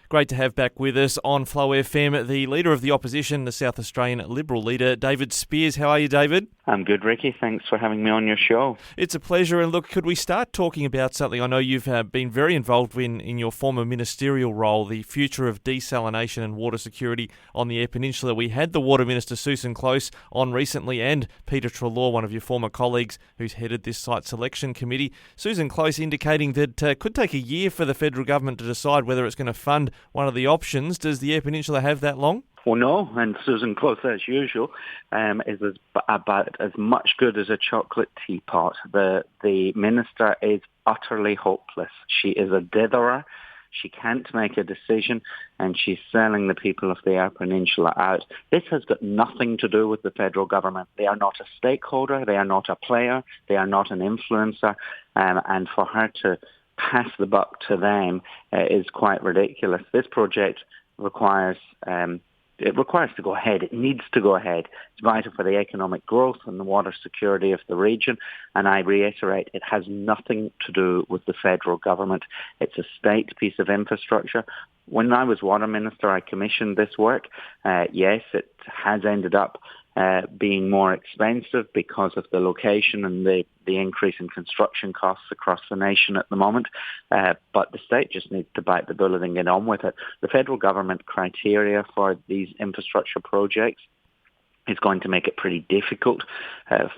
Great to have back with us on FlowFM the Leader of the Opposition, the South Australian Liberal leader, David Speirs. How are you, David? I'm good, Ricky. Thanks for having me on your show. It's a pleasure. And look, could we start talking about something I know you've been very involved in your former ministerial role, the future of desalination and water security on the Eyre Peninsula? We had the Water Minister, Susan Close, on recently, and Peter Treloar, one of your former colleagues who's headed this site selection committee. Susan Close indicating that it could take a year for the federal government to decide whether it's going to fund one of the options. Does the Eyre Peninsula have that long? Well, no, and Susan Close, as usual, is about as much good as a chocolate teapot. The minister is utterly hopeless. She is a ditherer. She can't make a decision, and she's selling the people of the Eyre Peninsula out. This has got nothing to do with the federal government. They are not a stakeholder. They are not a player. They are not an influencer. And for her to pass the buck to them is quite ridiculous. This project requires to go ahead. It needs to go ahead. It's vital for the economic growth and the water security of the region. And I reiterate, it has nothing to do with the federal government. It's a state piece of infrastructure. When I was water minister, I commissioned this work. Yes, it has ended up being more expensive because of the location and the increase in construction costs across the nation at the moment. But the state just needs to bite the bullet and get on with it. The federal government criteria for these infrastructure projects is going to make it pretty difficult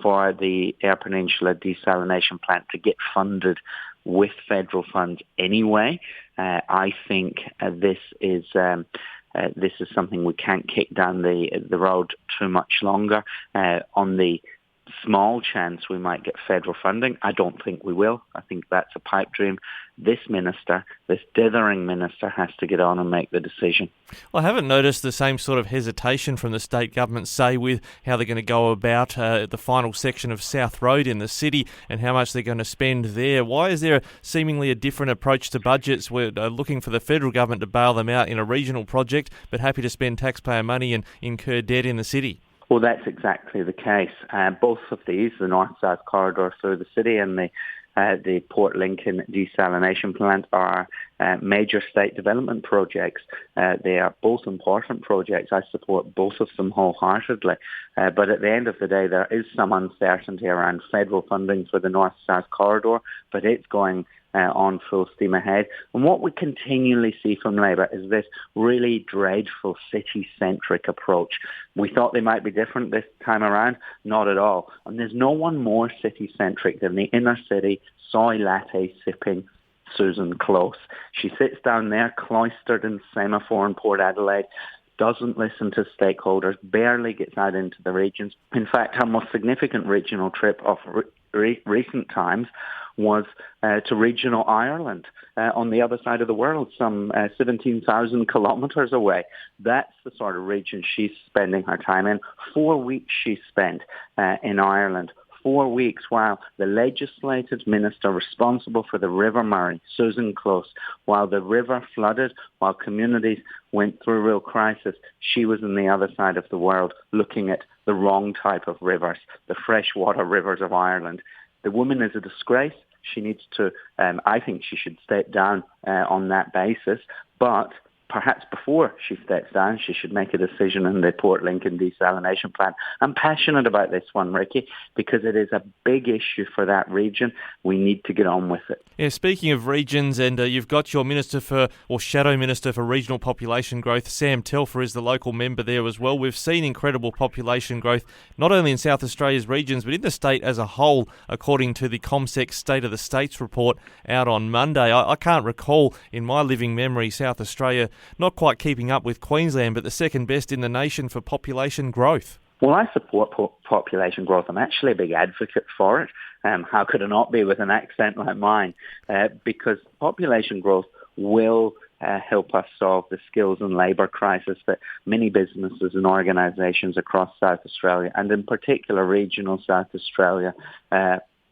for the Eyre Peninsula desalination plant to get funded with federal funds anyway. I think this is something we can't kick down the road too much longer. On the small chance we might get federal funding, I don't think we will. I think that's a pipe dream. This dithering minister, has to get on and make the decision. Well, I haven't noticed the same sort of hesitation from the state government, say, with how they're going to go about the final section of South Road in the city and how much they're going to spend there. Why is there seemingly a different approach to budgets? We're looking for the federal government to bail them out in a regional project, but happy to spend taxpayer money and incur debt in the city. Well, that's exactly the case. Both of these, the north-south corridor through the city and the Port Lincoln desalination plant, are major state development projects. They are both important projects. I support both of them wholeheartedly. But at the end of the day, there is some uncertainty around federal funding for the north-south corridor, but it's going on full steam ahead. And what we continually see from Labour is this really dreadful city-centric approach. We thought they might be different this time around. Not at all. And there's no one more city-centric than the inner city soy latte sipping Susan Close. She sits down there cloistered in Semaphore in Port Adelaide, doesn't listen to stakeholders, barely gets out into the regions. In fact, her most significant regional trip of recent times was to regional Ireland on the other side of the world, some 17,000 kilometres away. That's the sort of region she's spending her time in. 4 weeks she spent in Ireland. 4 weeks while the legislative minister responsible for the River Murray, Susan Close, while the river flooded, while communities went through real crisis, she was on the other side of the world looking at the wrong type of rivers, the freshwater rivers of Ireland. The woman is a disgrace. She needs to, I think she should step down on that basis, but perhaps before she steps down, she should make a decision on the Port Lincoln desalination plant. I'm passionate about this one, Ricky, because it is a big issue for that region. We need to get on with it. Yeah, speaking of regions, and you've got your Shadow Minister for Regional Population Growth, Sam Telfer, is the local member there as well. We've seen incredible population growth, not only in South Australia's regions, but in the state as a whole, according to the ComSec State of the States report out on Monday. I can't recall, in my living memory, South Australia not quite keeping up with Queensland, but the second best in the nation for population growth. Well, I support population growth. I'm actually a big advocate for it. How could I not be with an accent like mine? Because population growth will help us solve the skills and labour crisis that many businesses and organisations across South Australia, and in particular regional South Australia,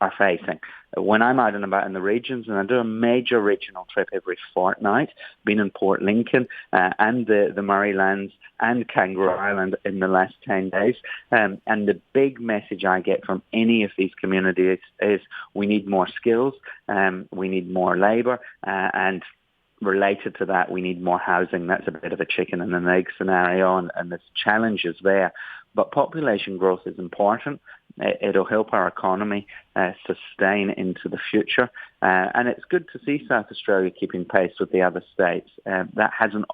are facing. When I'm out and about in the regions, and I do a major regional trip every fortnight, been in Port Lincoln and the Murraylands and Kangaroo Island in the last 10 days, and the big message I get from any of these communities is we need more skills, we need more labour, and related to that, we need more housing. That's a bit of a chicken and an egg scenario, and there's challenges there. But population growth is important. It'll help our economy sustain into the future. And it's good to see South Australia keeping pace with the other states. That hasn't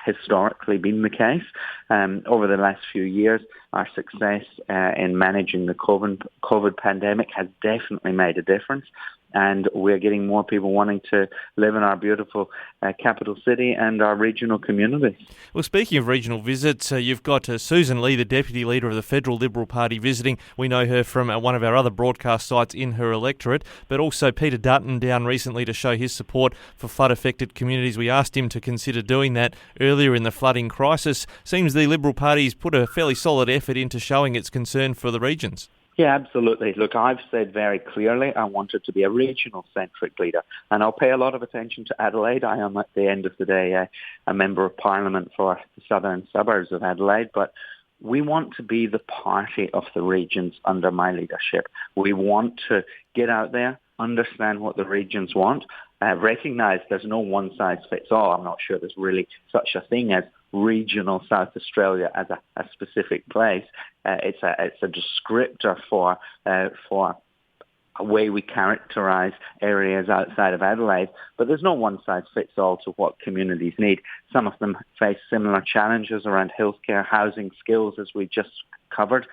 historically been the case. Over the last few years, our success in managing the COVID pandemic has definitely made a difference. And we're getting more people wanting to live in our beautiful capital city and our regional communities. Well, speaking of regional visits, you've got Susan Lee, the Deputy Leader of the Federal Liberal Party, visiting. We know her from one of our other broadcast sites in her electorate, but also Peter Dutton down recently to show his support for flood-affected communities. We asked him to consider doing that earlier in the flooding crisis. Seems the Liberal Party's put a fairly solid effort into showing its concern for the regions. Yeah, absolutely. Look, I've said very clearly I wanted to be a regional-centric leader, and I'll pay a lot of attention to Adelaide. I am, at the end of the day, a member of Parliament for the southern suburbs of Adelaide, but we want to be the party of the regions under my leadership. We want to get out there, understand what the regions want, recognise there's no one-size-fits-all. I'm not sure there's really such a thing as regional South Australia as a specific place. It's a descriptor for a way we characterise areas outside of Adelaide, but there's no one-size-fits-all to what communities need. Some of them face similar challenges around healthcare, housing, skills, as we just covered,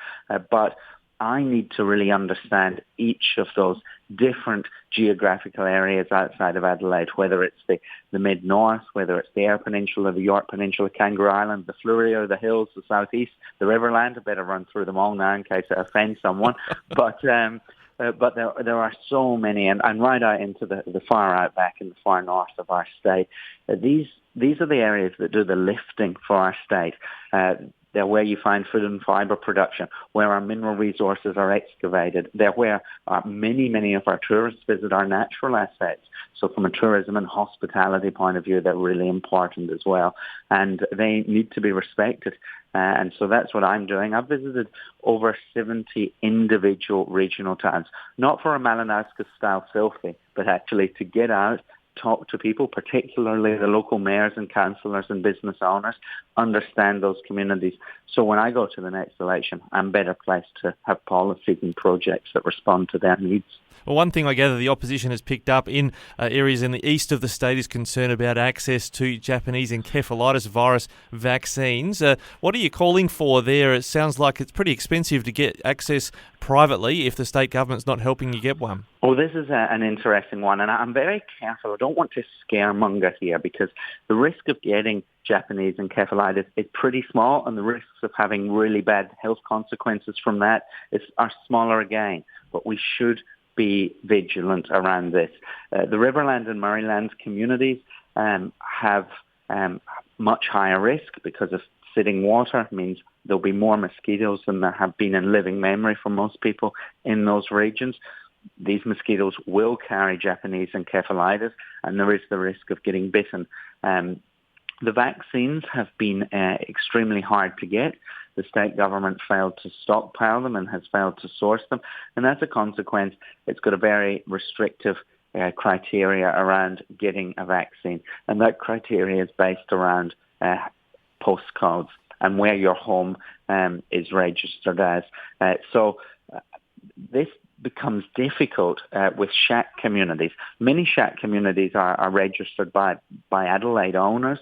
but I need to really understand each of those different geographical areas outside of Adelaide, whether it's the mid-north, whether it's the Eyre Peninsula, the Yorke Peninsula, Kangaroo Island, the Fleurieu, the hills, the southeast, the Riverland. I better run through them all now in case it offends someone. But there are so many, and right out into the far outback in the far north of our state. These are the areas that do the lifting for our state. They're where you find food and fibre production, where our mineral resources are excavated. They're where many of our tourists visit our natural assets. So from a tourism and hospitality point of view, they're really important as well. And they need to be respected. And so that's what I'm doing. I've visited over 70 individual regional towns, not for a Malinowska-style selfie, but actually to get out, talk to people, particularly the local mayors and councillors and business owners, understand those communities. So when I go to the next election, I'm better placed to have policies and projects that respond to their needs. Well, one thing I gather the opposition has picked up in areas in the east of the state is concern about access to Japanese encephalitis virus vaccines. What are you calling for there? It sounds like it's pretty expensive to get access privately if the state government's not helping you get one. Well, this is an interesting one, and I'm very careful. I don't want to scaremonger here because the risk of getting Japanese encephalitis is pretty small, and the risks of having really bad health consequences from that are smaller again. But we should be vigilant around this. The Riverland and Murraylands communities have much higher risk because of sitting water. It means there'll be more mosquitoes than there have been in living memory for most people in those regions. These mosquitoes will carry Japanese encephalitis, and there is the risk of getting bitten. The vaccines have been extremely hard to get. The state government failed to stockpile them and has failed to source them. And as a consequence, it's got a very restrictive criteria around getting a vaccine. And that criteria is based around postcodes and where your home is registered as. So this becomes difficult with shack communities. Many shack communities are registered by Adelaide owners.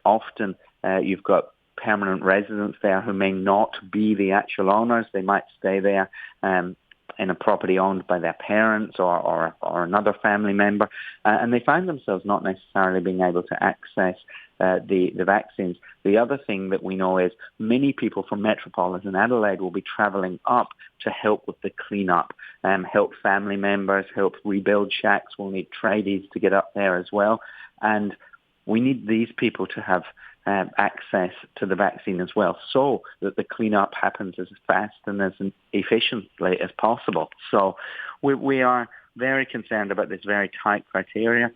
Often you've got permanent residents there who may not be the actual owners. They might stay there in a property owned by their parents or another family member, and they find themselves not necessarily being able to access the vaccines. The other thing that we know is many people from metropolitan Adelaide will be travelling up to help with the clean-up, help family members, help rebuild shacks. We'll need tradies to get up there as well. And we need these people to have access to the vaccine as well, so that the clean-up happens as fast and as efficiently as possible. So we are very concerned about this very tight criteria.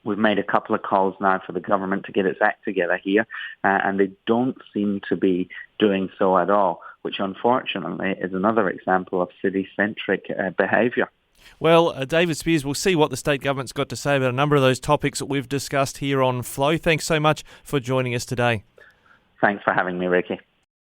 We've made a couple of calls now for the government to get its act together here, and they don't seem to be doing so at all, which unfortunately is another example of city-centric behaviour. Well, David Speirs, we'll see what the state government's got to say about a number of those topics that we've discussed here on Flow. Thanks so much for joining us today. Thanks for having me, Ricky.